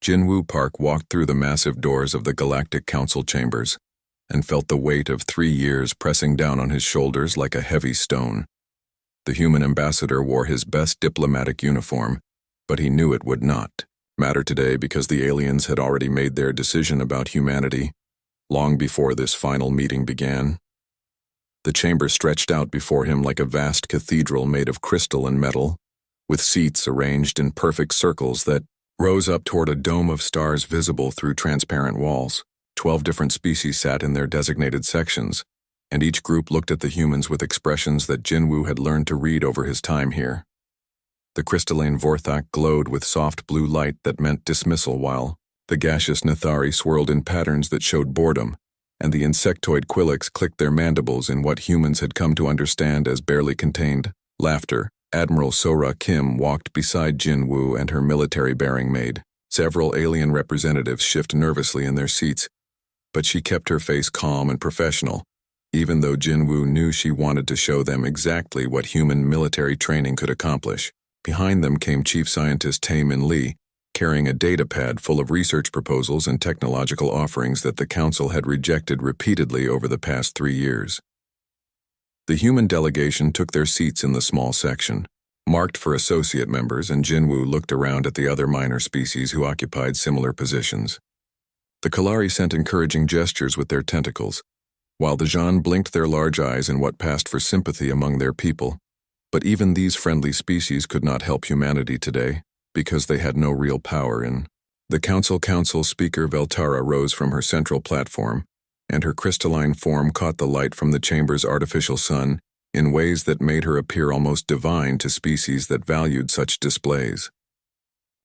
Jinwoo Park walked through the massive doors of the Galactic Council chambers and felt the weight of 3 years pressing down on his shoulders like a heavy stone. The human ambassador wore his best diplomatic uniform, but he knew it would not matter today because the aliens had already made their decision about humanity long before this final meeting began. The chamber stretched out before him like a vast cathedral made of crystal and metal, with seats arranged in perfect circles that rose up toward a dome of stars visible through transparent walls. 12 different species sat in their designated sections, and each group looked at the humans with expressions that Jinwoo had learned to read over his time here. The crystalline Vorthak glowed with soft blue light that meant dismissal, while the gaseous Nathari swirled in patterns that showed boredom, and the insectoid Quillix clicked their mandibles in what humans had come to understand as barely contained laughter. Admiral Sora Kim walked beside Jinwoo and her military-bearing maid. Several alien representatives shifted nervously in their seats, but she kept her face calm and professional, even though Jinwoo knew she wanted to show them exactly what human military training could accomplish. Behind them came Chief Scientist Tae-Min Lee, carrying a datapad full of research proposals and technological offerings that the Council had rejected repeatedly over the past 3 years. The human delegation took their seats in the small section, marked for associate members, and Jinwoo looked around at the other minor species who occupied similar positions. The Kalari sent encouraging gestures with their tentacles, while the Zhan blinked their large eyes in what passed for sympathy among their people. But even these friendly species could not help humanity today, because they had no real power in. The Council speaker Veltara rose from her central platform, and her crystalline form caught the light from the chamber's artificial sun in ways that made her appear almost divine to species that valued such displays.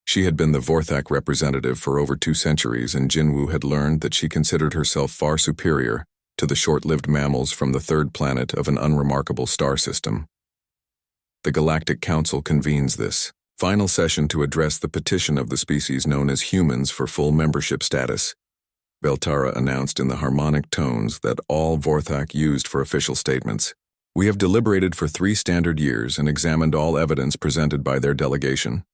She had been the Vorthak representative for over 2 centuries, and Jinwoo had learned that she considered herself far superior to the short-lived mammals from the 3rd planet of an unremarkable star system. The Galactic Council convenes this final session to address the petition of the species known as humans for full membership status. Veltara announced in the harmonic tones that all Vorthak used for official statements. We have deliberated for 3 standard years and examined all evidence presented by their delegation.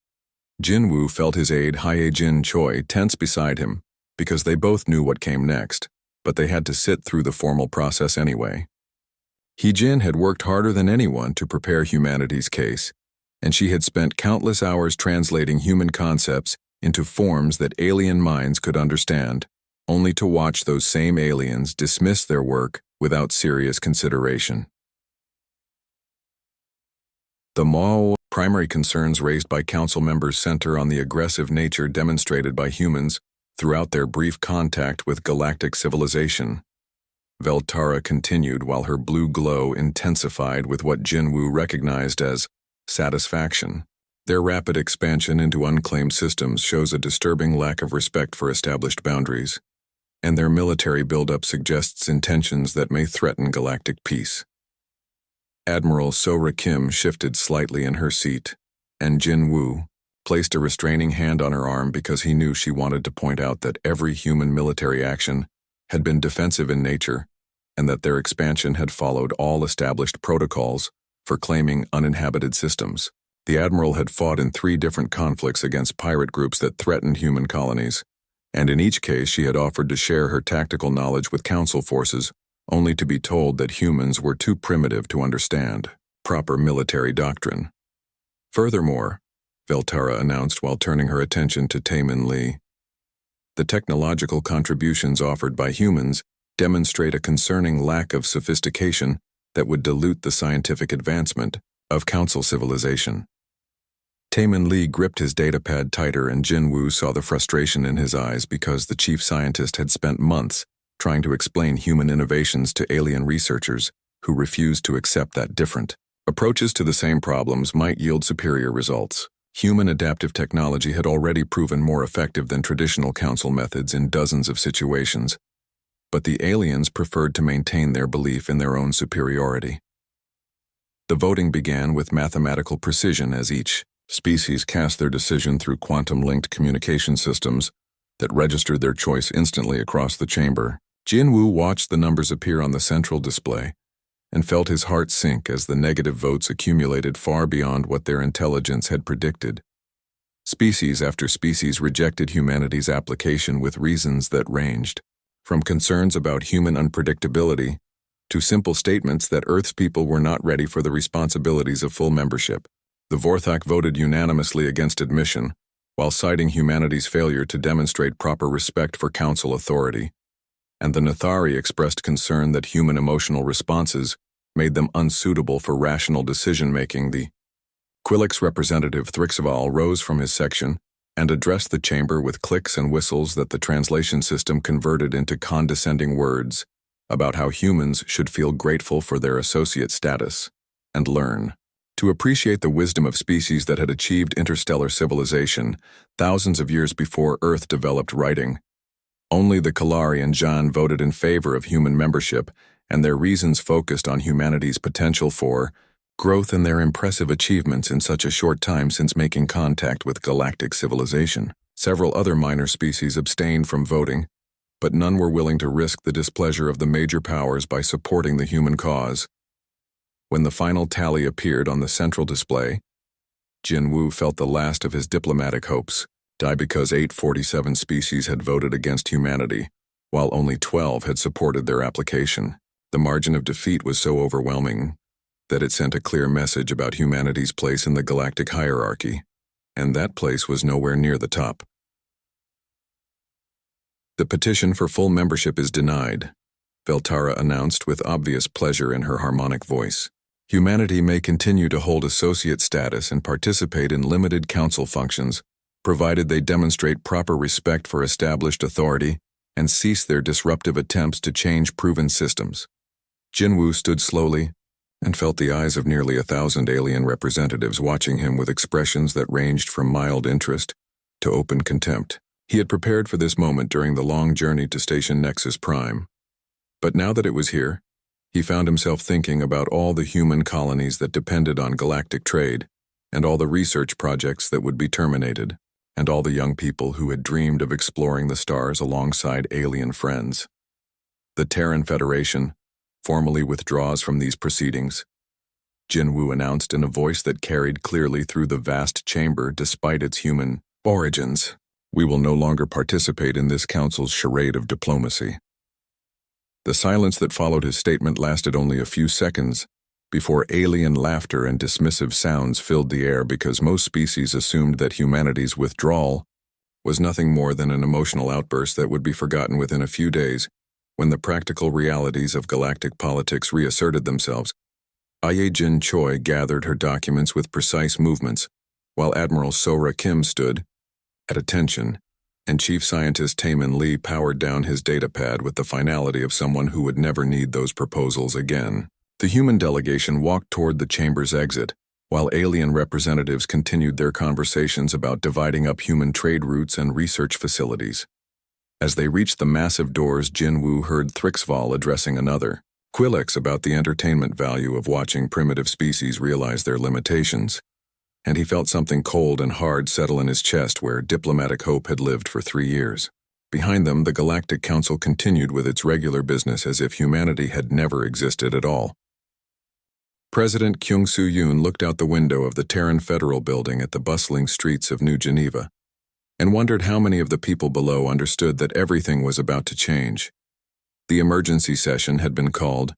Jinwoo felt his aide Hye-Jin Choi tense beside him, because they both knew what came next, but they had to sit through the formal process anyway. Hye-Jin had worked harder than anyone to prepare humanity's case, and she had spent countless hours translating human concepts into forms that alien minds could understand, only to watch those same aliens dismiss their work without serious consideration. The primary concerns raised by council members center on the aggressive nature demonstrated by humans throughout their brief contact with galactic civilization. Veltara continued while her blue glow intensified with what Jinwoo recognized as satisfaction. Their rapid expansion into unclaimed systems shows a disturbing lack of respect for established boundaries, and their military buildup suggests intentions that may threaten galactic peace. Admiral Sora Kim shifted slightly in her seat, and Jinwoo placed a restraining hand on her arm because he knew she wanted to point out that every human military action had been defensive in nature, and that their expansion had followed all established protocols for claiming uninhabited systems. The Admiral had fought in 3 different conflicts against pirate groups that threatened human colonies, and in each case she had offered to share her tactical knowledge with Council forces, only to be told that humans were too primitive to understand proper military doctrine. Furthermore, Veltara announced while turning her attention to Tae-Min Lee, the technological contributions offered by humans demonstrate a concerning lack of sophistication that would dilute the scientific advancement of Council civilization. Tae-Min Lee gripped his datapad tighter, and Jinwoo saw the frustration in his eyes because the chief scientist had spent months trying to explain human innovations to alien researchers who refused to accept that different approaches to the same problems might yield superior results. Human adaptive technology had already proven more effective than traditional Council methods in dozens of situations, but the aliens preferred to maintain their belief in their own superiority. The voting began with mathematical precision as each species cast their decision through quantum-linked communication systems that registered their choice instantly across the chamber. Jinwoo watched the numbers appear on the central display and felt his heart sink as the negative votes accumulated far beyond what their intelligence had predicted. Species after species rejected humanity's application with reasons that ranged from concerns about human unpredictability to simple statements that Earth's people were not ready for the responsibilities of full membership. The Vorthak voted unanimously against admission, while citing humanity's failure to demonstrate proper respect for council authority, and the Nathari expressed concern that human emotional responses made them unsuitable for rational decision-making. The Quilix representative Thrixval rose from his section and addressed the chamber with clicks and whistles that the translation system converted into condescending words about how humans should feel grateful for their associate status and learn to appreciate the wisdom of species that had achieved interstellar civilization thousands of years before Earth developed writing. Only the Kalari and Jan voted in favor of human membership, and their reasons focused on humanity's potential for growth and their impressive achievements in such a short time since making contact with galactic civilization. Several other minor species abstained from voting, but none were willing to risk the displeasure of the major powers by supporting the human cause. When the final tally appeared on the central display, Jinwu felt the last of his diplomatic hopes die because 847 species had voted against humanity, while only 12 had supported their application. The margin of defeat was so overwhelming that it sent a clear message about humanity's place in the galactic hierarchy, and that place was nowhere near the top. The petition for full membership is denied, Veltara announced with obvious pleasure in her harmonic voice. Humanity may continue to hold associate status and participate in limited council functions, provided they demonstrate proper respect for established authority and cease their disruptive attempts to change proven systems. Jinwu stood slowly and felt the eyes of nearly 1,000 alien representatives watching him with expressions that ranged from mild interest to open contempt. He had prepared for this moment during the long journey to Station Nexus Prime. But now that it was here, he found himself thinking about all the human colonies that depended on galactic trade, and all the research projects that would be terminated, and all the young people who had dreamed of exploring the stars alongside alien friends. The Terran Federation formally withdraws from these proceedings, Jinwu announced in a voice that carried clearly through the vast chamber despite its human origins. We will no longer participate in this council's charade of diplomacy. The silence that followed his statement lasted only a few seconds before alien laughter and dismissive sounds filled the air because most species assumed that humanity's withdrawal was nothing more than an emotional outburst that would be forgotten within a few days when the practical realities of galactic politics reasserted themselves. Aye Jin Choi gathered her documents with precise movements, while Admiral Sora Kim stood at attention, and Chief Scientist Taemin Lee powered down his datapad with the finality of someone who would never need those proposals again. The human delegation walked toward the chamber's exit, while alien representatives continued their conversations about dividing up human trade routes and research facilities. As they reached the massive doors, Jinwu heard Thrixval addressing another, Quilix, about the entertainment value of watching primitive species realize their limitations, and he felt something cold and hard settle in his chest where diplomatic hope had lived for 3 years. Behind them, the Galactic Council continued with its regular business as if humanity had never existed at all. President Kyung Soo-yoon looked out the window of the Terran Federal Building at the bustling streets of New Geneva and wondered how many of the people below understood that everything was about to change. The emergency session had been called.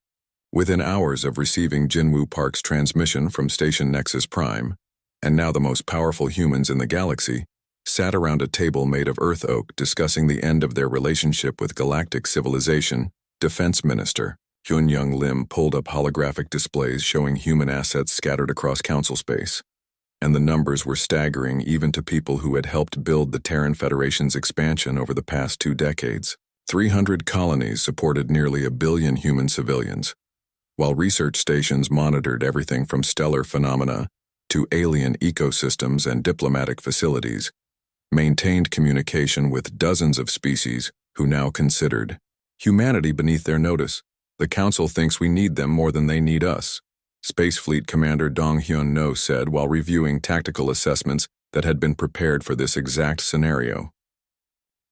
Within hours of receiving Jinwu Park's transmission from Station Nexus Prime, and now the most powerful humans in the galaxy sat around a table made of earth oak discussing the end of their relationship with galactic civilization. Defense Minister Hyun Young Lim pulled up holographic displays showing human assets scattered across council space, and the numbers were staggering even to people who had helped build the Terran Federation's expansion over the past 2 decades. 300 colonies supported nearly 1 billion human civilians, while research stations monitored everything from stellar phenomena to alien ecosystems and diplomatic facilities, maintained communication with dozens of species who now considered humanity beneath their notice. The Council thinks we need them more than they need us, Space Fleet Commander Dong Hyun-no said while reviewing tactical assessments that had been prepared for this exact scenario.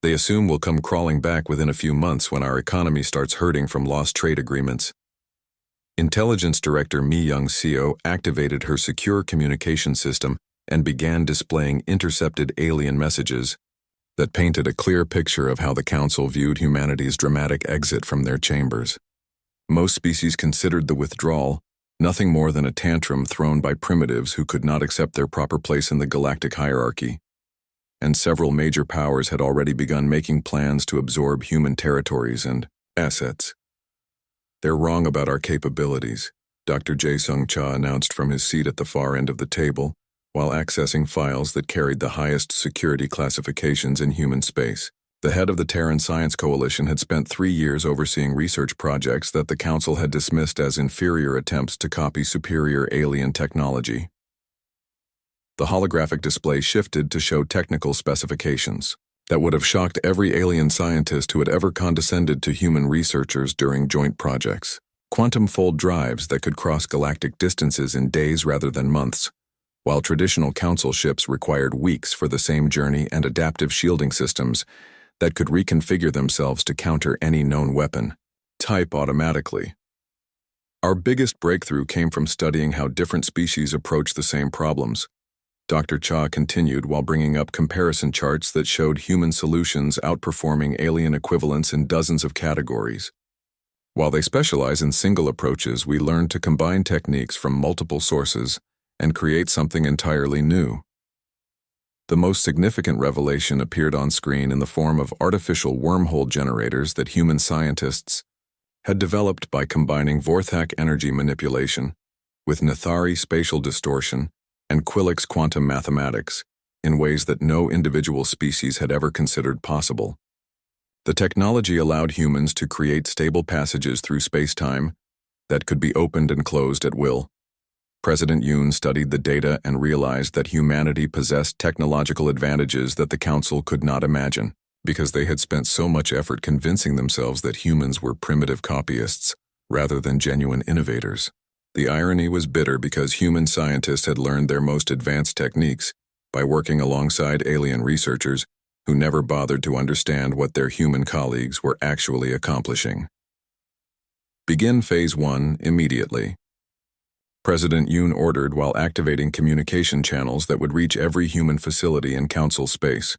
They assume we'll come crawling back within a few months when our economy starts hurting from lost trade agreements. Intelligence Director Mi Young-seo activated her secure communication system and began displaying intercepted alien messages that painted a clear picture of how the Council viewed humanity's dramatic exit from their chambers. Most species considered the withdrawal nothing more than a tantrum thrown by primitives who could not accept their proper place in the galactic hierarchy, and several major powers had already begun making plans to absorb human territories and assets. "They're wrong about our capabilities," Dr. Jae-Sung Cha announced from his seat at the far end of the table, while accessing files that carried the highest security classifications in human space. The head of the Terran Science Coalition had spent 3 years overseeing research projects that the Council had dismissed as inferior attempts to copy superior alien technology. The holographic display shifted to show technical specifications that would have shocked every alien scientist who had ever condescended to human researchers during joint projects. Quantum-fold drives that could cross galactic distances in days rather than months, while traditional Council ships required weeks for the same journey, and adaptive shielding systems that could reconfigure themselves to counter any known weapon type automatically. "Our biggest breakthrough came from studying how different species approach the same problems," Dr. Cha continued while bringing up comparison charts that showed human solutions outperforming alien equivalents in dozens of categories. "While they specialize in single approaches, we learned to combine techniques from multiple sources and create something entirely new." The most significant revelation appeared on screen in the form of artificial wormhole generators that human scientists had developed by combining Vorthak energy manipulation with Nathari spatial distortion and Quilix quantum mathematics in ways that no individual species had ever considered possible. The technology allowed humans to create stable passages through space-time that could be opened and closed at will. President Yoon studied the data and realized that humanity possessed technological advantages that the Council could not imagine, because they had spent so much effort convincing themselves that humans were primitive copyists rather than genuine innovators. The irony was bitter because human scientists had learned their most advanced techniques by working alongside alien researchers who never bothered to understand what their human colleagues were actually accomplishing. "Begin Phase 1 immediately," President Yoon ordered while activating communication channels that would reach every human facility in Council space.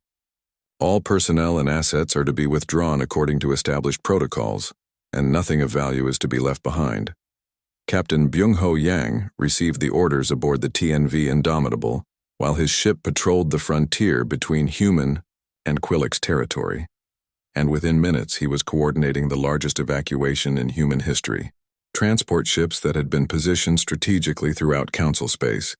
"All personnel and assets are to be withdrawn according to established protocols, and nothing of value is to be left behind." Captain Byung-ho Yang received the orders aboard the TNV Indomitable while his ship patrolled the frontier between human and Quilix territory, and within minutes he was coordinating the largest evacuation in human history. Transport ships that had been positioned strategically throughout Council space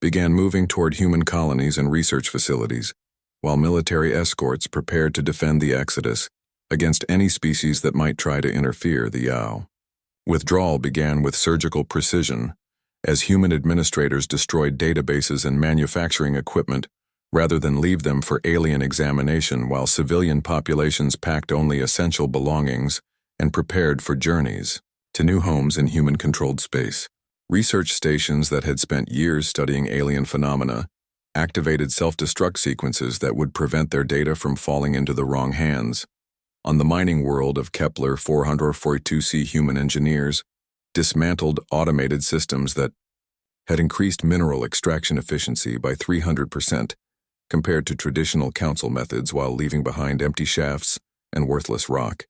began moving toward human colonies and research facilities, while military escorts prepared to defend the Exodus against any species that might try to interfere. The Yao withdrawal began with surgical precision, as human administrators destroyed databases and manufacturing equipment rather than leave them for alien examination, while civilian populations packed only essential belongings and prepared for journeys to new homes in human-controlled space. Research stations that had spent years studying alien phenomena activated self-destruct sequences that would prevent their data from falling into the wrong hands. On the mining world of Kepler 442c, human engineers dismantled automated systems that had increased mineral extraction efficiency by 300% compared to traditional Council methods, while leaving behind empty shafts and worthless rock.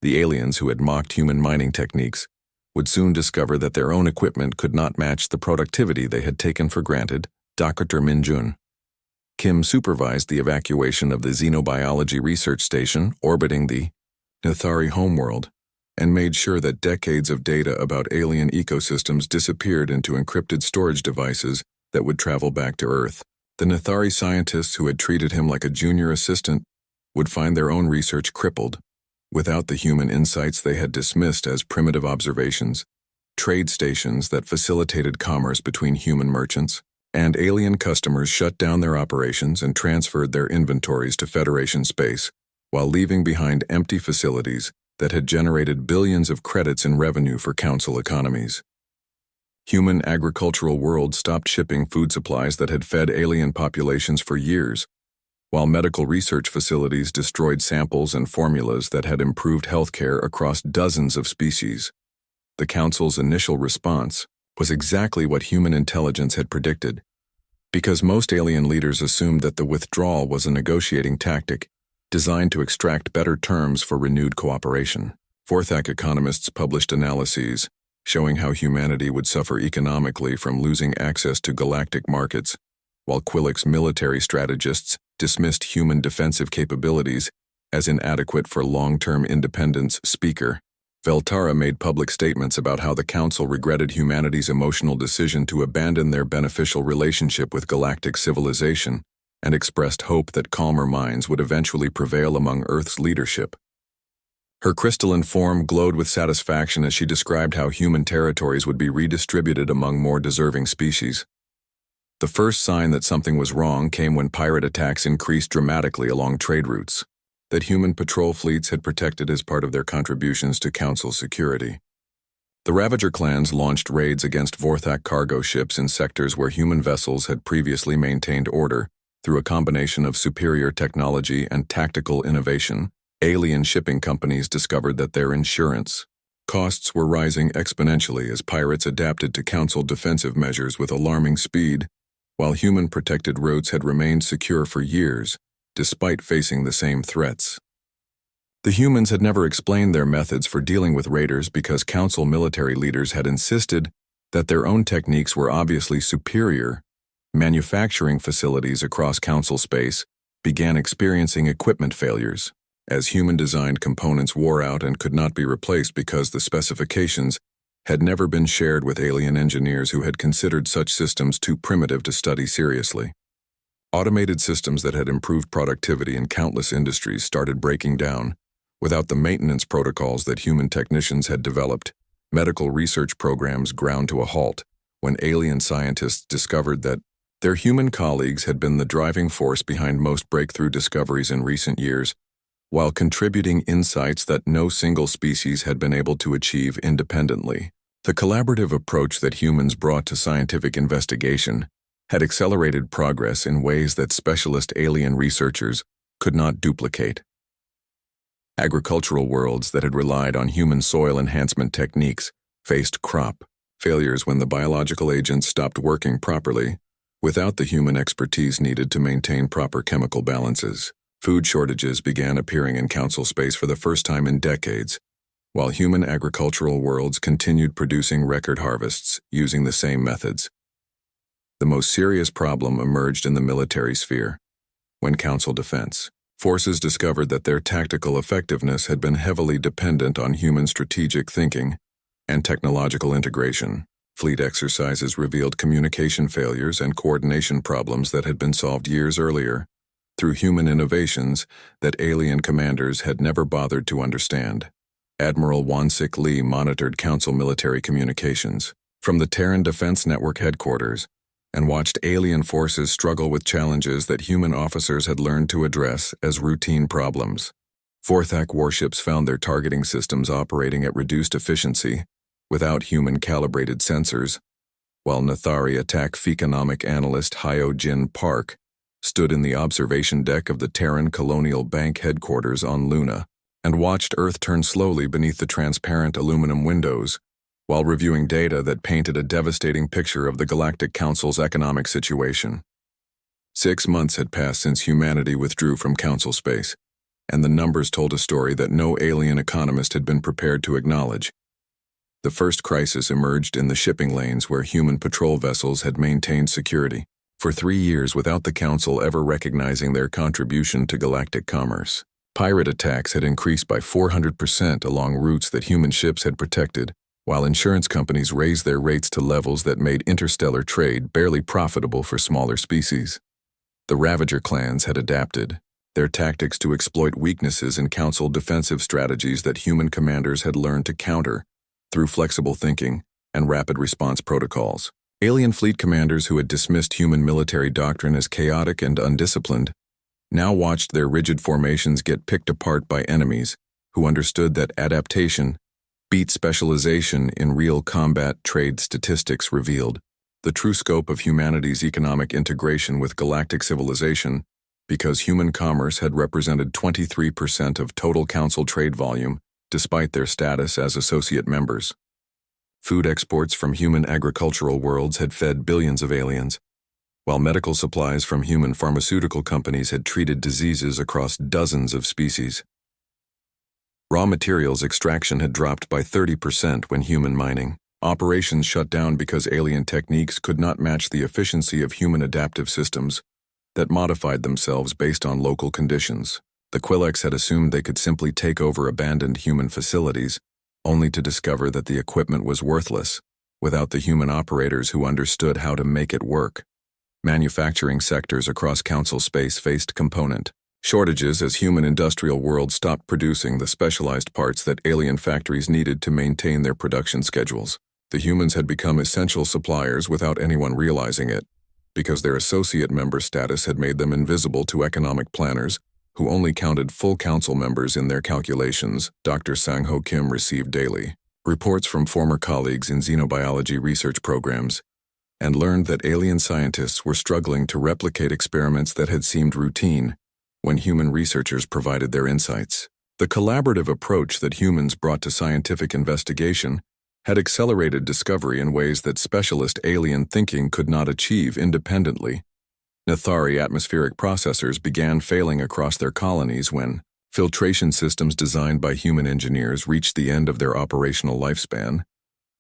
The aliens who had mocked human mining techniques would soon discover that their own equipment could not match the productivity they had taken for granted. Dr. Min Jun Kim supervised the evacuation of the xenobiology research station orbiting the Nathari homeworld and made sure that decades of data about alien ecosystems disappeared into encrypted storage devices that would travel back to Earth. The Nathari scientists who had treated him like a junior assistant would find their own research crippled without the human insights they had dismissed as primitive observations, trade stations that facilitated commerce between human merchants, and alien customers shut down their operations and transferred their inventories to Federation space, while leaving behind empty facilities that had generated billions of credits in revenue for Council economies. Human agricultural worlds stopped shipping food supplies that had fed alien populations for years, while medical research facilities destroyed samples and formulas that had improved healthcare across dozens of species. The Council's initial response was exactly what human intelligence had predicted. because most alien leaders assumed that the withdrawal was a negotiating tactic designed to extract better terms for renewed cooperation. Fourth-act economists published analyses showing how humanity would suffer economically from losing access to galactic markets, while Quillick's military strategists dismissed human defensive capabilities as inadequate for long-term independence. Speaker Veltara made public statements about how the Council regretted humanity's emotional decision to abandon their beneficial relationship with galactic civilization and expressed hope that calmer minds would eventually prevail among Earth's leadership. Her crystalline form glowed with satisfaction as she described how human territories would be redistributed among more deserving species. The first sign that something was wrong came when pirate attacks increased dramatically along trade routes that human patrol fleets had protected as part of their contributions to Council security. The Ravager clans launched raids against Vorthak cargo ships in sectors where human vessels had previously maintained order through a combination of superior technology and tactical innovation. Alien shipping companies discovered that their insurance costs were rising exponentially as pirates adapted to Council defensive measures with alarming speed, while human-protected routes had remained secure for years, despite facing the same threats. The humans had never explained their methods for dealing with raiders because Council military leaders had insisted that their own techniques were obviously superior. Manufacturing facilities across Council space began experiencing equipment failures, as human-designed components wore out and could not be replaced because the specifications had never been shared with alien engineers who had considered such systems too primitive to study seriously. Automated systems that had improved productivity in countless industries started breaking down without the maintenance protocols that human technicians had developed. Medical research programs ground to a halt when alien scientists discovered that their human colleagues had been the driving force behind most breakthrough discoveries in recent years, while contributing insights that no single species had been able to achieve independently. The collaborative approach that humans brought to scientific investigation had accelerated progress in ways that specialist alien researchers could not duplicate. Agricultural worlds that had relied on human soil enhancement techniques faced crop failures when the biological agents stopped working properly without the human expertise needed to maintain proper chemical balances. Food shortages began appearing in Council space for the first time in decades, while human agricultural worlds continued producing record harvests using the same methods. The most serious problem emerged in the military sphere, when Council defense forces discovered that their tactical effectiveness had been heavily dependent on human strategic thinking and technological integration. Fleet exercises revealed communication failures and coordination problems that had been solved years earlier through human innovations that alien commanders had never bothered to understand. Admiral Wansik Lee monitored Council military communications from the Terran Defense Network headquarters and watched alien forces struggle with challenges that human officers had learned to address as routine problems. Vorthak warships found their targeting systems operating at reduced efficiency without human-calibrated sensors, while Nathari attack economic analyst Hyo Jin Park stood in the observation deck of the Terran Colonial Bank headquarters on Luna and watched Earth turn slowly beneath the transparent aluminum windows while reviewing data that painted a devastating picture of the Galactic Council's economic situation. 6 months had passed since humanity withdrew from Council space, and the numbers told a story that no alien economist had been prepared to acknowledge. The first crisis emerged in the shipping lanes where human patrol vessels had maintained security for 3 years without the Council ever recognizing their contribution to galactic commerce. Pirate attacks had increased by 400% along routes that human ships had protected, while insurance companies raised their rates to levels that made interstellar trade barely profitable for smaller species. The Ravager clans had adapted their tactics to exploit weaknesses in Council defensive strategies that human commanders had learned to counter through flexible thinking and rapid response protocols. Alien fleet commanders who had dismissed human military doctrine as chaotic and undisciplined now watched their rigid formations get picked apart by enemies who understood that adaptation beat specialization in real combat. Trade statistics revealed the true scope of humanity's economic integration with galactic civilization because human commerce had represented 23% of total Council trade volume despite their status as associate members. Food exports from human agricultural worlds had fed billions of aliens, while medical supplies from human pharmaceutical companies had treated diseases across dozens of species. Raw materials extraction had dropped by 30% when human mining operations shut down because alien techniques could not match the efficiency of human adaptive systems that modified themselves based on local conditions. The Quillex had assumed they could simply take over abandoned human facilities, only to discover that the equipment was worthless, without the human operators who understood how to make it work. Manufacturing sectors across Council space faced component shortages as human industrial worlds stopped producing the specialized parts that alien factories needed to maintain their production schedules. The humans had become essential suppliers without anyone realizing it, because their associate member status had made them invisible to economic planners, who only counted full council members in their calculations. Dr. Sang-Ho Kim received daily reports from former colleagues in xenobiology research programs, and learned that alien scientists were struggling to replicate experiments that had seemed routine when human researchers provided their insights. The collaborative approach that humans brought to scientific investigation had accelerated discovery in ways that specialist alien thinking could not achieve independently. Nathari atmospheric processors began failing across their colonies when filtration systems designed by human engineers reached the end of their operational lifespan.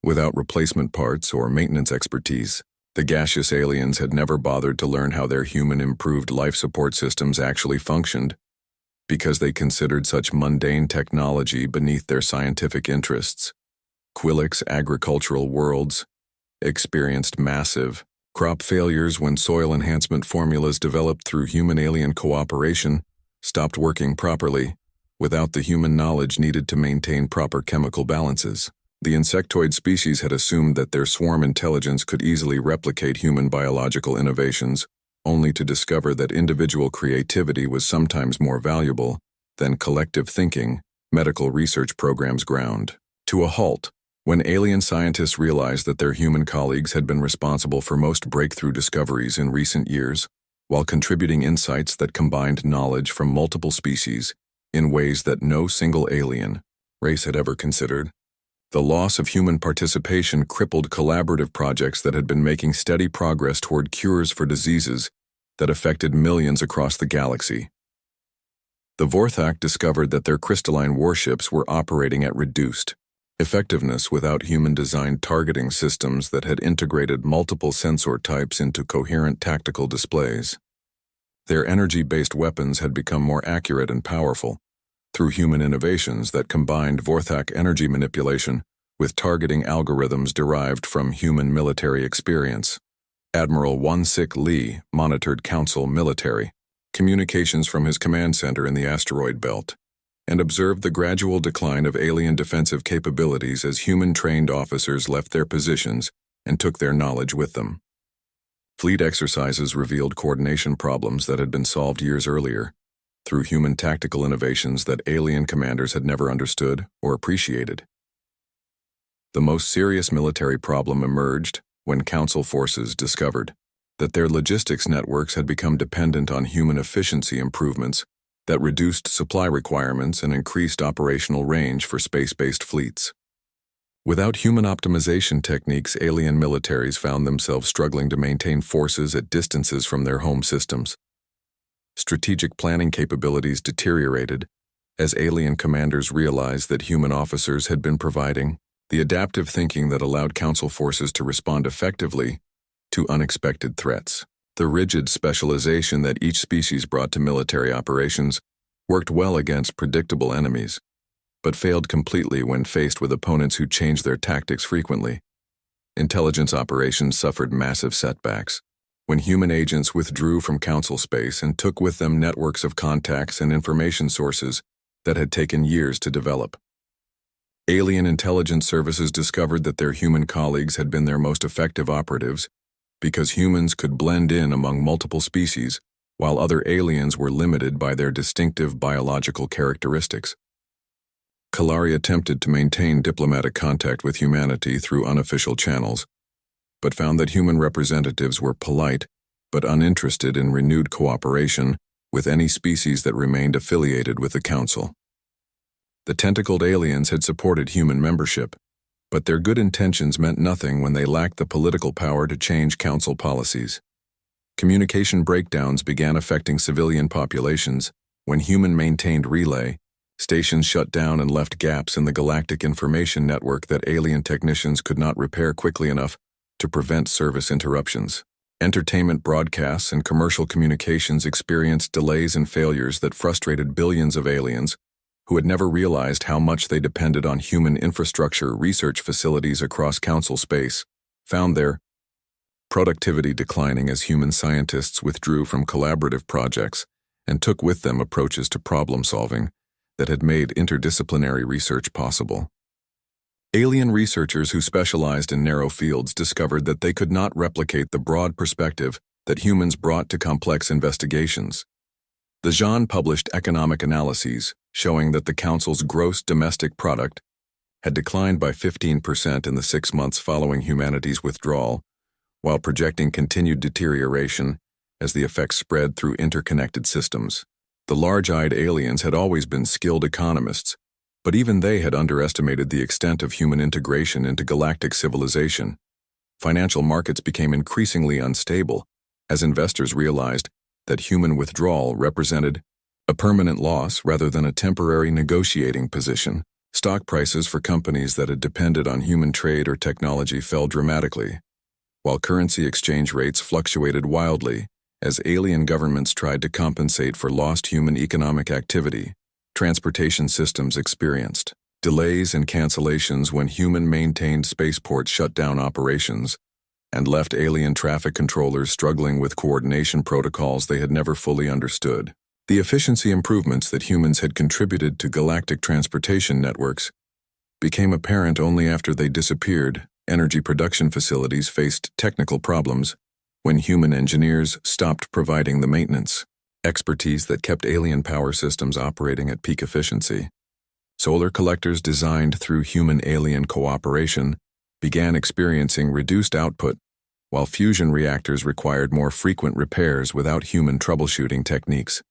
Without replacement parts or maintenance expertise, the gaseous aliens had never bothered to learn how their human-improved life support systems actually functioned, because they considered such mundane technology beneath their scientific interests. Quillex agricultural worlds experienced massive crop failures when soil enhancement formulas developed through human-alien cooperation stopped working properly, without the human knowledge needed to maintain proper chemical balances. The insectoid species had assumed that their swarm intelligence could easily replicate human biological innovations, only to discover that individual creativity was sometimes more valuable than collective thinking. Medical research programs ground to a halt when alien scientists realized that their human colleagues had been responsible for most breakthrough discoveries in recent years, while contributing insights that combined knowledge from multiple species in ways that no single alien race had ever considered. The loss of human participation crippled collaborative projects that had been making steady progress toward cures for diseases that affected millions across the galaxy. The Vorthak discovered that their crystalline warships were operating at reduced effectiveness without human-designed targeting systems that had integrated multiple sensor types into coherent tactical displays. Their energy-based weapons had become more accurate and powerful through human innovations that combined Vorthak energy manipulation with targeting algorithms derived from human military experience. Admiral Won-Sik Lee monitored Council military communications from his command center in the asteroid belt, and observed the gradual decline of alien defensive capabilities as human-trained officers left their positions and took their knowledge with them. Fleet exercises revealed coordination problems that had been solved years earlier, through human tactical innovations that alien commanders had never understood or appreciated. The most serious military problem emerged when Council forces discovered that their logistics networks had become dependent on human efficiency improvements that reduced supply requirements and increased operational range for space-based fleets. Without human optimization techniques, alien militaries found themselves struggling to maintain forces at distances from their home systems. Strategic planning capabilities deteriorated as alien commanders realized that human officers had been providing the adaptive thinking that allowed Council forces to respond effectively to unexpected threats. The rigid specialization that each species brought to military operations worked well against predictable enemies, but failed completely when faced with opponents who changed their tactics frequently. Intelligence operations suffered massive setbacks when human agents withdrew from Council space and took with them networks of contacts and information sources that had taken years to develop. Alien intelligence services discovered that their human colleagues had been their most effective operatives because humans could blend in among multiple species while other aliens were limited by their distinctive biological characteristics. Kalari attempted to maintain diplomatic contact with humanity through unofficial channels, but found that human representatives were polite but uninterested in renewed cooperation with any species that remained affiliated with the Council. The tentacled aliens had supported human membership, but their good intentions meant nothing when they lacked the political power to change Council policies. Communication breakdowns began affecting civilian populations. When human-maintained relay stations shut down and left gaps in the galactic information network that alien technicians could not repair quickly enough to prevent service interruptions. Entertainment broadcasts and commercial communications experienced delays and failures that frustrated billions of aliens who had never realized how much they depended on human infrastructure. Research facilities across Council space found their productivity declining as human scientists withdrew from collaborative projects and took with them approaches to problem-solving that had made interdisciplinary research possible. Alien researchers who specialized in narrow fields discovered that they could not replicate the broad perspective that humans brought to complex investigations. The Jean published economic analyses showing that the Council's gross domestic product had declined by 15% in the 6 months following humanity's withdrawal, while projecting continued deterioration as the effects spread through interconnected systems. The large-eyed aliens had always been skilled economists, but even they had underestimated the extent of human integration into galactic civilization. Financial markets became increasingly unstable as investors realized that human withdrawal represented a permanent loss rather than a temporary negotiating position. Stock prices for companies that had depended on human trade or technology fell dramatically, while currency exchange rates fluctuated wildly as alien governments tried to compensate for lost human economic activity. Transportation systems experienced delays and cancellations when human-maintained spaceports shut down operations and left alien traffic controllers struggling with coordination protocols they had never fully understood. The efficiency improvements that humans had contributed to galactic transportation networks became apparent only after they disappeared. Energy production facilities faced technical problems when human engineers stopped providing the maintenance expertise that kept alien power systems operating at peak efficiency. Solar collectors designed through human-alien cooperation began experiencing reduced output, while fusion reactors required more frequent repairs without human troubleshooting techniques.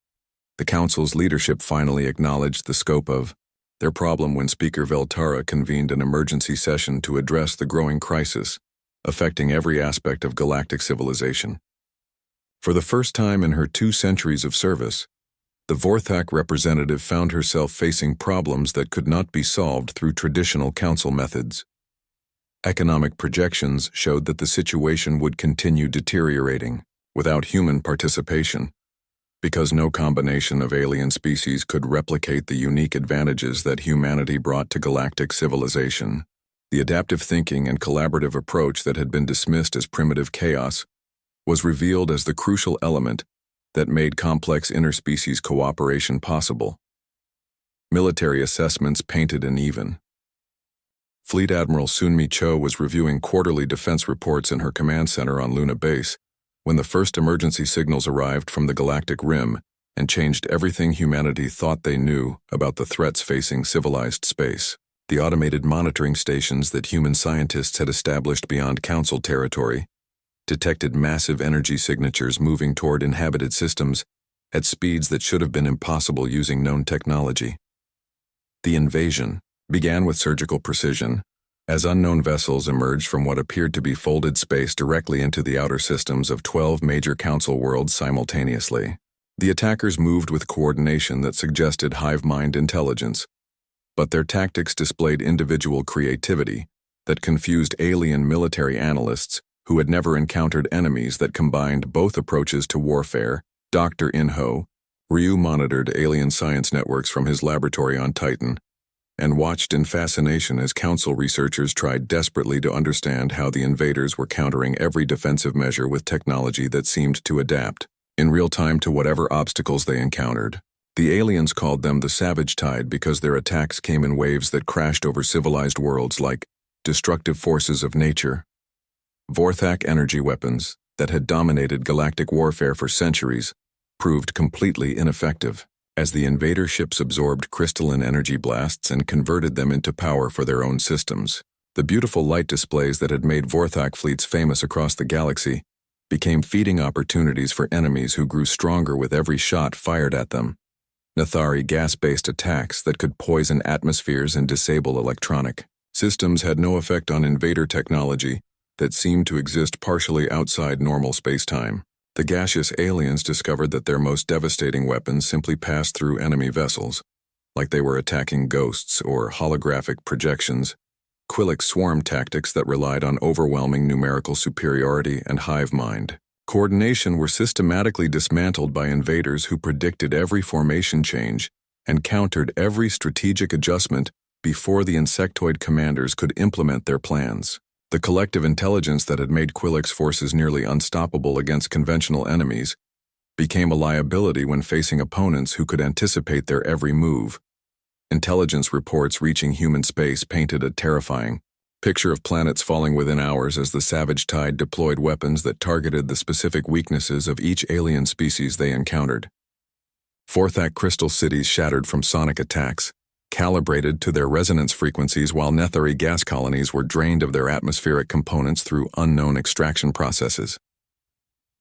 The Council's leadership finally acknowledged the scope of their problem when Speaker Veltara convened an emergency session to address the growing crisis affecting every aspect of galactic civilization. For the first time in her 2 centuries of service, the Vorthak representative found herself facing problems that could not be solved through traditional council methods. Economic projections showed that the situation would continue deteriorating without human participation, because no combination of alien species could replicate the unique advantages that humanity brought to galactic civilization. The adaptive thinking and collaborative approach that had been dismissed as primitive chaos was revealed as the crucial element that made complex interspecies cooperation possible. Military assessments painted an even. Fleet Admiral Sunmi Cho was reviewing quarterly defense reports in her command center on Luna Base when the first emergency signals arrived from the galactic rim and changed everything humanity thought they knew about the threats facing civilized space. The automated monitoring stations that human scientists had established beyond Council territory detected massive energy signatures moving toward inhabited systems at speeds that should have been impossible using known technology. The invasion began with surgical precision, as unknown vessels emerged from what appeared to be folded space directly into the outer systems of 12 major Council worlds simultaneously. The attackers moved with coordination that suggested hive mind intelligence, but their tactics displayed individual creativity that confused alien military analysts who had never encountered enemies that combined both approaches to warfare. Dr. Inho, Ryu monitored alien science networks from his laboratory on Titan and watched in fascination as Council researchers tried desperately to understand how the invaders were countering every defensive measure with technology that seemed to adapt in real time to whatever obstacles they encountered. The aliens called them the Savage Tide because their attacks came in waves that crashed over civilized worlds like destructive forces of nature. Vorthak energy weapons that had dominated galactic warfare for centuries proved completely ineffective, as the invader ships absorbed crystalline energy blasts and converted them into power for their own systems. The beautiful light displays that had made Vorthak fleets famous across the galaxy became feeding opportunities for enemies who grew stronger with every shot fired at them. Nathari gas-based attacks that could poison atmospheres and disable electronic systems had no effect on invader technology that seemed to exist partially outside normal spacetime. The gaseous aliens discovered that their most devastating weapons simply passed through enemy vessels, like they were attacking ghosts or holographic projections, Quillic swarm tactics that relied on overwhelming numerical superiority and hive mind. Coordination were systematically dismantled by invaders who predicted every formation change and countered every strategic adjustment before the insectoid commanders could implement their plans. The collective intelligence that had made Quillic's forces nearly unstoppable against conventional enemies became a liability when facing opponents who could anticipate their every move. Intelligence reports reaching human space painted a terrifying picture of planets falling within hours as the Savage Tide deployed weapons that targeted the specific weaknesses of each alien species they encountered. Forthak crystal cities shattered from sonic attacks, calibrated to their resonance frequencies, while Nethari gas colonies were drained of their atmospheric components through unknown extraction processes.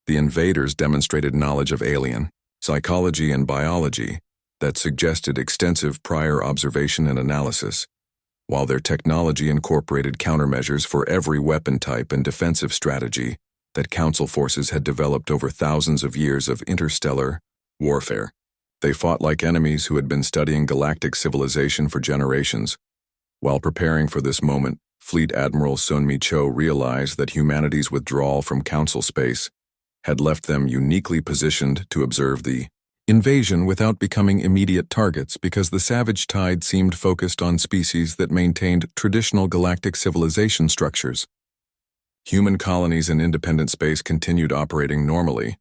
The invaders demonstrated knowledge of alien psychology and biology that suggested extensive prior observation and analysis, while their technology incorporated countermeasures for every weapon type and defensive strategy that Council forces had developed over thousands of years of interstellar warfare. They fought like enemies who had been studying galactic civilization for generations. While preparing for this moment, Fleet Admiral Sunmi Cho realized that humanity's withdrawal from Council space had left them uniquely positioned to observe the invasion without becoming immediate targets, because the Savage Tide seemed focused on species that maintained traditional galactic civilization structures. Human colonies in independent space continued operating normally,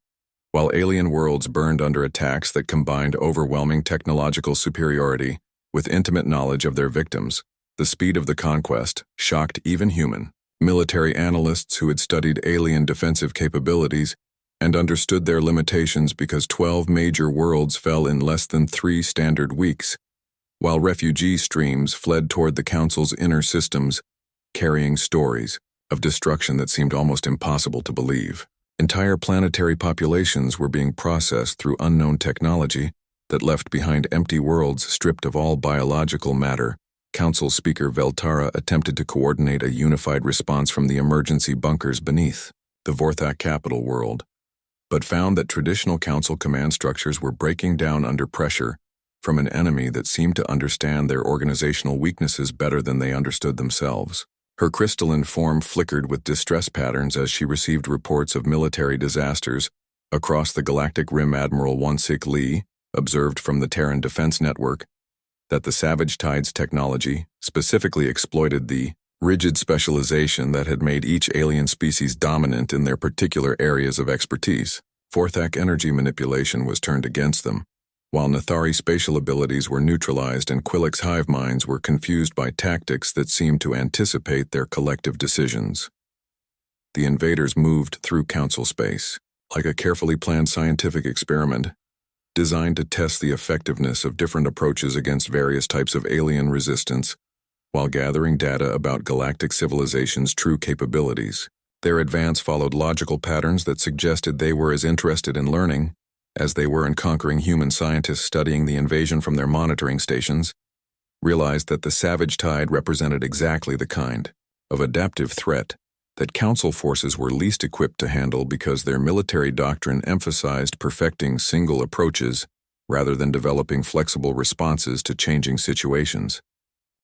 while alien worlds burned under attacks that combined overwhelming technological superiority with intimate knowledge of their victims. The speed of the conquest shocked even human military analysts who had studied alien defensive capabilities and understood their limitations, because 12 major worlds fell in less than 3 standard weeks, while refugee streams fled toward the Council's inner systems, carrying stories of destruction that seemed almost impossible to believe. Entire planetary populations were being processed through unknown technology that left behind empty worlds stripped of all biological matter. Council Speaker Veltara attempted to coordinate a unified response from the emergency bunkers beneath the Vorthak capital world, but found that traditional Council command structures were breaking down under pressure from an enemy that seemed to understand their organizational weaknesses better than they understood themselves. Her crystalline form flickered with distress patterns as she received reports of military disasters across the galactic rim. Admiral Wonsik Lee observed from the Terran Defense Network that the Savage Tide's technology specifically exploited the rigid specialization that had made each alien species dominant in their particular areas of expertise. Forthak energy manipulation was turned against them, while Nethari spatial abilities were neutralized and Quillic's hive minds were confused by tactics that seemed to anticipate their collective decisions. The invaders moved through Council space, like a carefully planned scientific experiment, designed to test the effectiveness of different approaches against various types of alien resistance, while gathering data about galactic civilization's true capabilities. Their advance followed logical patterns that suggested they were as interested in learning as they were in conquering. Human scientists studying the invasion from their monitoring stations realized that the Savage Tide represented exactly the kind of adaptive threat that Council forces were least equipped to handle, because their military doctrine emphasized perfecting single approaches rather than developing flexible responses to changing situations.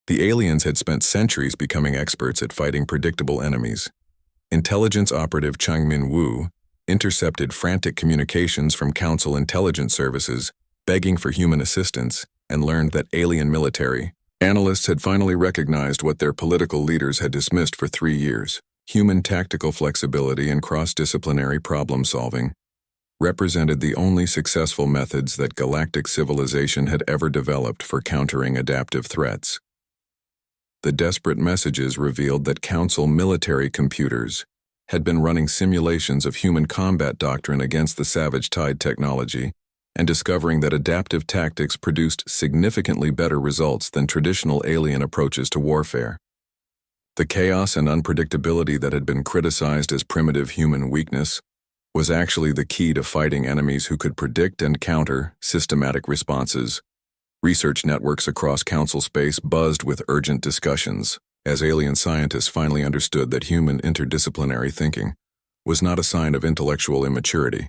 The aliens had spent centuries becoming experts at fighting predictable enemies. Intelligence operative Changmin Wu intercepted frantic communications from Council intelligence services begging for human assistance, and learned that alien military analysts had finally recognized what their political leaders had dismissed for 3 years. Human tactical flexibility and cross-disciplinary problem-solving represented the only successful methods that galactic civilization had ever developed for countering adaptive threats. The desperate messages revealed that Council military computers had been running simulations of human combat doctrine against the Savage Tide technology, and discovering that adaptive tactics produced significantly better results than traditional alien approaches to warfare. The chaos and unpredictability that had been criticized as primitive human weakness was actually the key to fighting enemies who could predict and counter systematic responses. Research networks across Council space buzzed with urgent discussions, as alien scientists finally understood that human interdisciplinary thinking was not a sign of intellectual immaturity,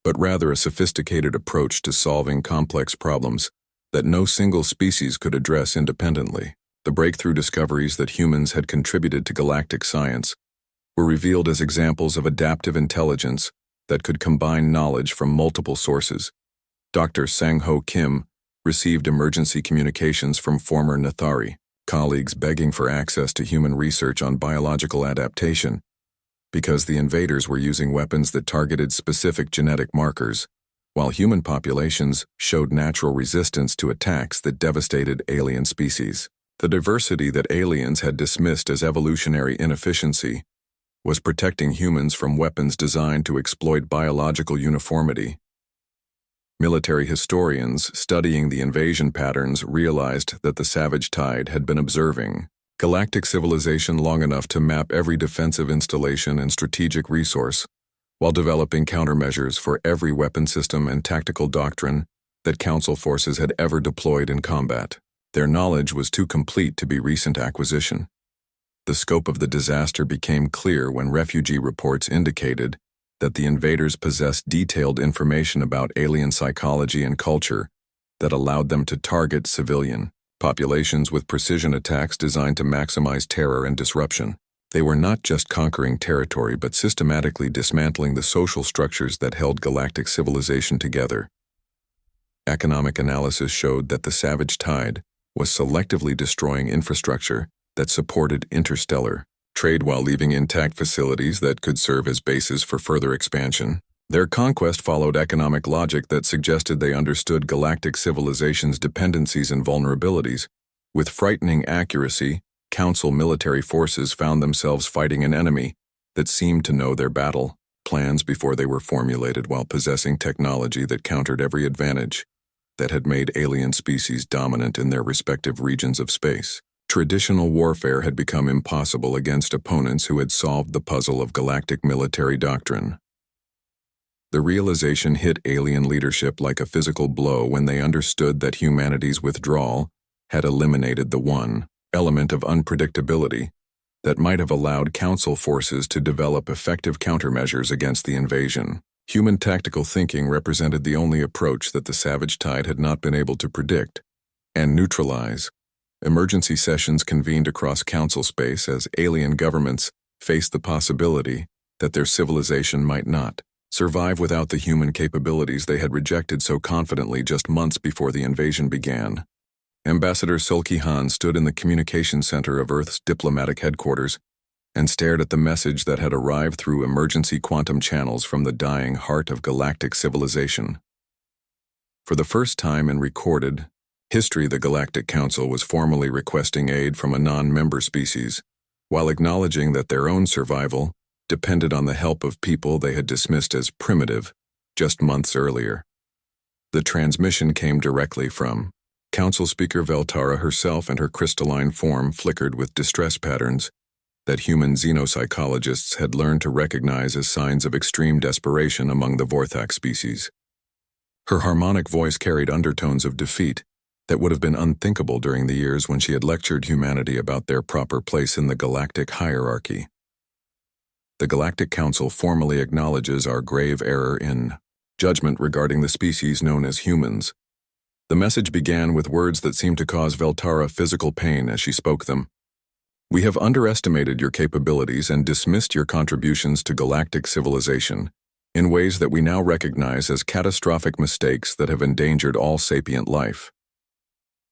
but rather a sophisticated approach to solving complex problems that no single species could address independently. The breakthrough discoveries that humans had contributed to galactic science were revealed as examples of adaptive intelligence that could combine knowledge from multiple sources. Dr. Sang-Ho Kim received emergency communications from former Nathari colleagues begging for access to human research on biological adaptation because the invaders were using weapons that targeted specific genetic markers, while human populations showed natural resistance to attacks that devastated alien species. The diversity that aliens had dismissed as evolutionary inefficiency was protecting humans from weapons designed to exploit biological uniformity. Military historians studying the invasion patterns realized that the savage tide had been observing galactic civilization long enough to map every defensive installation and strategic resource, while developing countermeasures for every weapon system and tactical doctrine that Council forces had ever deployed in combat. Their knowledge was too complete to be recent acquisition. The scope of the disaster became clear when refugee reports indicated that the invaders possessed detailed information about alien psychology and culture that allowed them to target civilian populations with precision attacks designed to maximize terror and disruption. They were not just conquering territory but systematically dismantling the social structures that held galactic civilization together. Economic analysis showed that the savage tide was selectively destroying infrastructure that supported interstellar trade while leaving intact facilities that could serve as bases for further expansion. Their conquest followed economic logic that suggested they understood galactic civilization's dependencies and vulnerabilities. With frightening accuracy, Council military forces found themselves fighting an enemy that seemed to know their battle plans before they were formulated, while possessing technology that countered every advantage that had made alien species dominant in their respective regions of space. Traditional warfare had become impossible against opponents who had solved the puzzle of galactic military doctrine. The realization hit alien leadership like a physical blow when they understood that humanity's withdrawal had eliminated the one element of unpredictability that might have allowed Council forces to develop effective countermeasures against the invasion. Human tactical thinking represented the only approach that the savage tide had not been able to predict and neutralize. Emergency sessions convened across Council space as alien governments faced the possibility that their civilization might not survive without the human capabilities they had rejected so confidently just months before the invasion began. Ambassador Sulki Han stood in the communication center of Earth's diplomatic headquarters and stared at the message that had arrived through emergency quantum channels from the dying heart of galactic civilization. For the first time in recorded history, the Galactic Council was formally requesting aid from a non-member species, while acknowledging that their own survival depended on the help of people they had dismissed as primitive just months earlier. The transmission came directly from Council Speaker Veltara herself, and her crystalline form flickered with distress patterns that human xenopsychologists had learned to recognize as signs of extreme desperation among the Vorthak species. Her harmonic voice carried undertones of defeat that would have been unthinkable during the years when she had lectured humanity about their proper place in the galactic hierarchy. The Galactic Council formally acknowledges our grave error in judgment regarding the species known as humans. The message began with words that seemed to cause Veltara physical pain as she spoke them. We have underestimated your capabilities and dismissed your contributions to galactic civilization in ways that we now recognize as catastrophic mistakes that have endangered all sapient life.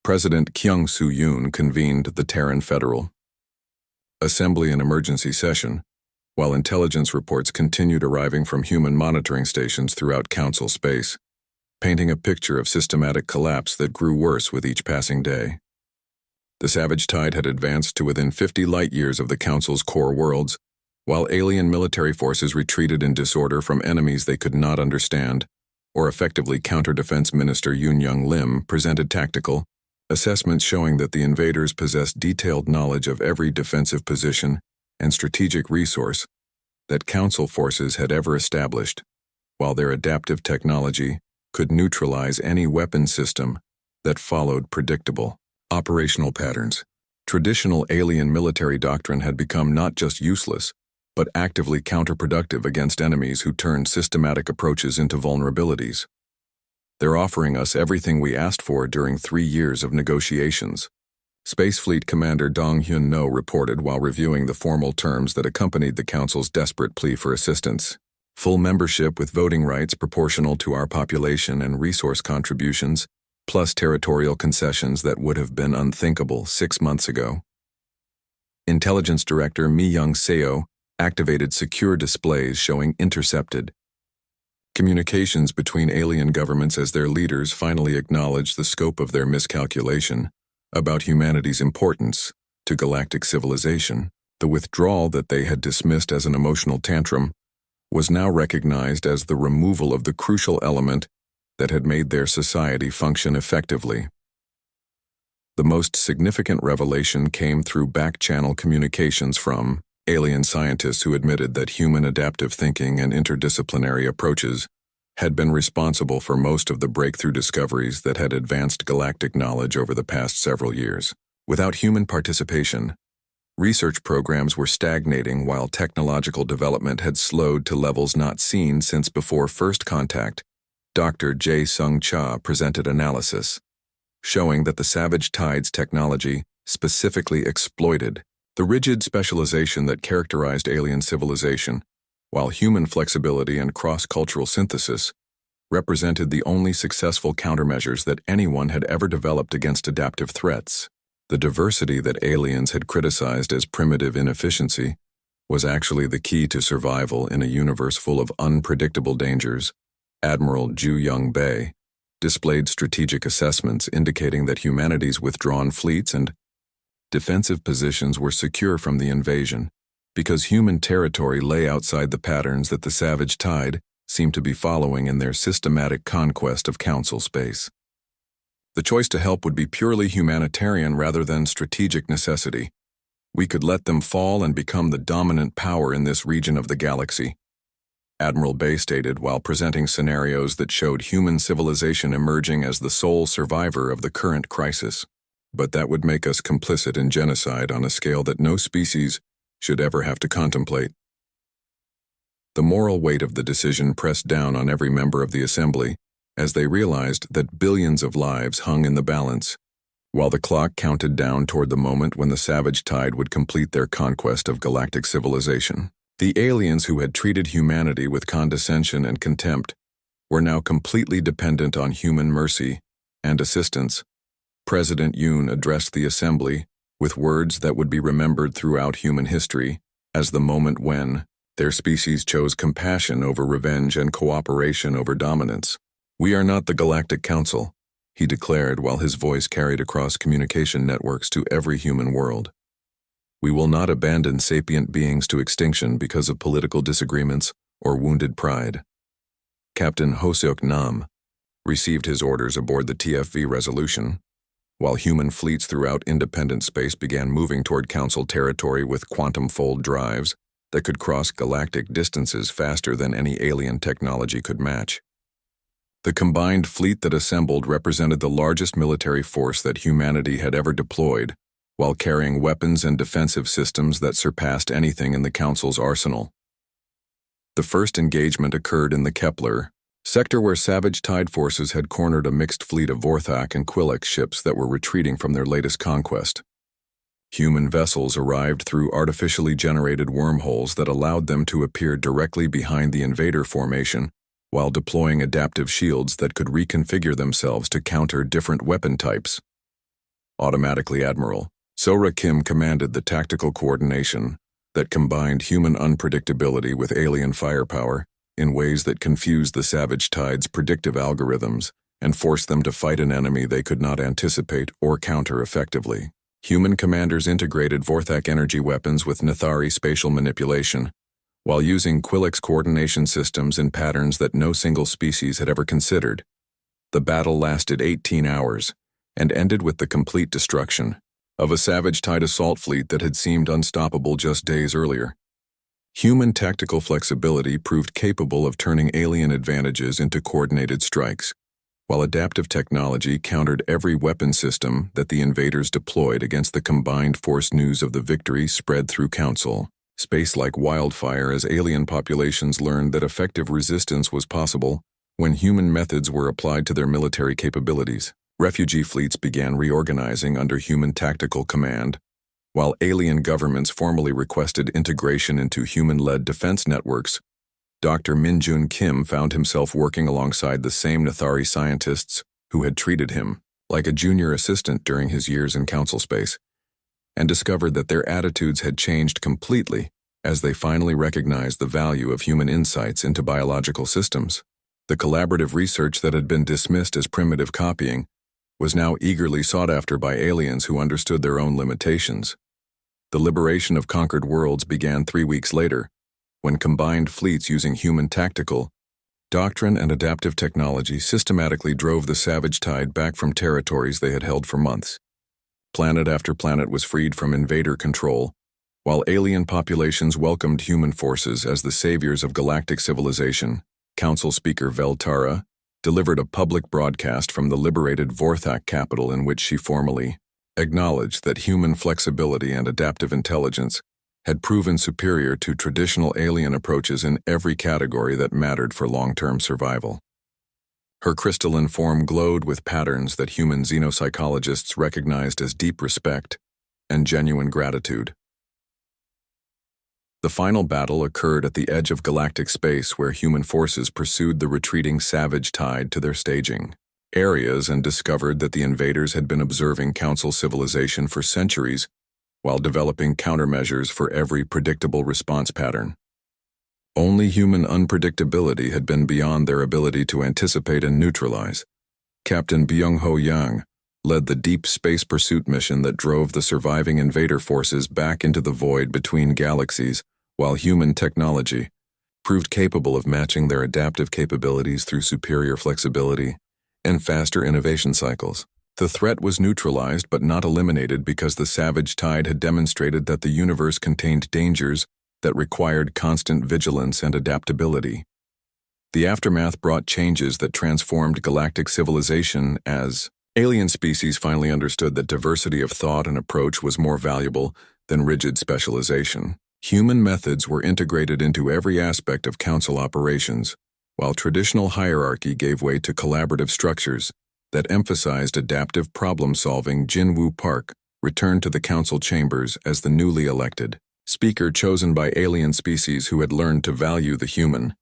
President Kyung Soo-yoon convened the Terran Federal Assembly in emergency session, while intelligence reports continued arriving from human monitoring stations throughout Council space, painting a picture of systematic collapse that grew worse with each passing day. The savage tide had advanced to within 50 light-years of the Council's core worlds, while alien military forces retreated in disorder from enemies they could not understand, or effectively Counter-Defense Minister Yoon Young Lim presented tactical assessments showing that the invaders possessed detailed knowledge of every defensive position and strategic resource that Council forces had ever established, while their adaptive technology could neutralize any weapon system that followed predictable operational patterns. Traditional alien military doctrine had become not just useless, but actively counterproductive against enemies who turned systematic approaches into vulnerabilities. They're offering us everything we asked for during 3 years of negotiations, Space Fleet Commander Dong Hyun-no reported while reviewing the formal terms that accompanied the Council's desperate plea for assistance. Full membership with voting rights proportional to our population and resource contributions, plus territorial concessions that would have been unthinkable 6 months ago. Intelligence Director Mi Young-seo activated secure displays showing intercepted communications between alien governments as their leaders finally acknowledged the scope of their miscalculation about humanity's importance to galactic civilization. The withdrawal that they had dismissed as an emotional tantrum was now recognized as the removal of the crucial element that had made their society function effectively. The most significant revelation came through back-channel communications from alien scientists who admitted that human adaptive thinking and interdisciplinary approaches had been responsible for most of the breakthrough discoveries that had advanced galactic knowledge over the past several years. Without human participation, research programs were stagnating while technological development had slowed to levels not seen since before first contact. Dr. Jae Sung Cha presented analysis showing that the Savage Tide's technology specifically exploited the rigid specialization that characterized alien civilization, while human flexibility and cross-cultural synthesis represented the only successful countermeasures that anyone had ever developed against adaptive threats. The diversity that aliens had criticized as primitive inefficiency was actually the key to survival in a universe full of unpredictable dangers. Admiral Ju Young Bae displayed strategic assessments indicating that humanity's withdrawn fleets and defensive positions were secure from the invasion, because human territory lay outside the patterns that the Savage Tide seemed to be following in their systematic conquest of Council space. The choice to help would be purely humanitarian rather than strategic necessity. We could let them fall and become the dominant power in this region of the galaxy, Admiral Bae stated while presenting scenarios that showed human civilization emerging as the sole survivor of the current crisis. But that would make us complicit in genocide on a scale that no species should ever have to contemplate. The moral weight of the decision pressed down on every member of the Assembly as they realized that billions of lives hung in the balance, while the clock counted down toward the moment when the Savage Tide would complete their conquest of galactic civilization. The aliens who had treated humanity with condescension and contempt were now completely dependent on human mercy and assistance. President Yoon addressed the Assembly with words that would be remembered throughout human history as the moment when their species chose compassion over revenge and cooperation over dominance. "We are not the Galactic Council," he declared while his voice carried across communication networks to every human world. "We will not abandon sapient beings to extinction because of political disagreements or wounded pride." Captain Ho-seok Nam received his orders aboard the TFV Resolution, while human fleets throughout independent space began moving toward Council territory with quantum-fold drives that could cross galactic distances faster than any alien technology could match. The combined fleet that assembled represented the largest military force that humanity had ever deployed, while carrying weapons and defensive systems that surpassed anything in the Council's arsenal. The first engagement occurred in the Kepler sector, where Savage Tide forces had cornered a mixed fleet of Vorthak and Quillex ships that were retreating from their latest conquest. Human vessels arrived through artificially generated wormholes that allowed them to appear directly behind the invader formation, while deploying adaptive shields that could reconfigure themselves to counter different weapon types. Automatically, Admiral Sora Kim commanded the tactical coordination that combined human unpredictability with alien firepower in ways that confused the Savage Tide's predictive algorithms and forced them to fight an enemy they could not anticipate or counter effectively. Human commanders integrated Vorthak energy weapons with Nathari spatial manipulation, while using Quillex coordination systems in patterns that no single species had ever considered. The battle lasted 18 hours and ended with the complete destruction of a Savage Tide assault fleet that had seemed unstoppable just days earlier. Human tactical flexibility proved capable of turning alien advantages into coordinated strikes, while adaptive technology countered every weapon system that the invaders deployed against the combined force. News of the victory spread through Council space like wildfire as alien populations learned that effective resistance was possible when human methods were applied to their military capabilities. Refugee fleets began reorganizing under human tactical command, while alien governments formally requested integration into human-led defense networks. Dr. Minjun Kim found himself working alongside the same Nathari scientists who had treated him like a junior assistant during his years in council space, and discovered that their attitudes had changed completely as they finally recognized the value of human insights into biological systems. The collaborative research that had been dismissed as primitive copying was now eagerly sought after by aliens who understood their own limitations. The liberation of conquered worlds began 3 weeks later, when combined fleets using human tactical, doctrine and adaptive technology systematically drove the savage tide back from territories they had held for months. Planet after planet was freed from invader control, while alien populations welcomed human forces as the saviors of galactic civilization. Council Speaker Veltara delivered a public broadcast from the liberated Vorthak capital in which she formally acknowledged that human flexibility and adaptive intelligence had proven superior to traditional alien approaches in every category that mattered for long-term survival. Her crystalline form glowed with patterns that human xenopsychologists recognized as deep respect and genuine gratitude. The final battle occurred at the edge of galactic space, where human forces pursued the retreating savage tide to their staging areas and discovered that the invaders had been observing Council civilization for centuries while developing countermeasures for every predictable response pattern. Only human unpredictability had been beyond their ability to anticipate and neutralize. Captain Byung-ho Yang led the deep space pursuit mission that drove the surviving invader forces back into the void between galaxies, while human technology proved capable of matching their adaptive capabilities through superior flexibility and faster innovation cycles. The threat was neutralized but not eliminated because the savage tide had demonstrated that the universe contained dangers that required constant vigilance and adaptability. The aftermath brought changes that transformed galactic civilization as alien species finally understood that diversity of thought and approach was more valuable than rigid specialization. Human methods were integrated into every aspect of Council operations, while traditional hierarchy gave way to collaborative structures that emphasized adaptive problem-solving. Jin-Woo Park returned to the Council chambers as the newly elected speaker chosen by alien species who had learned to value the human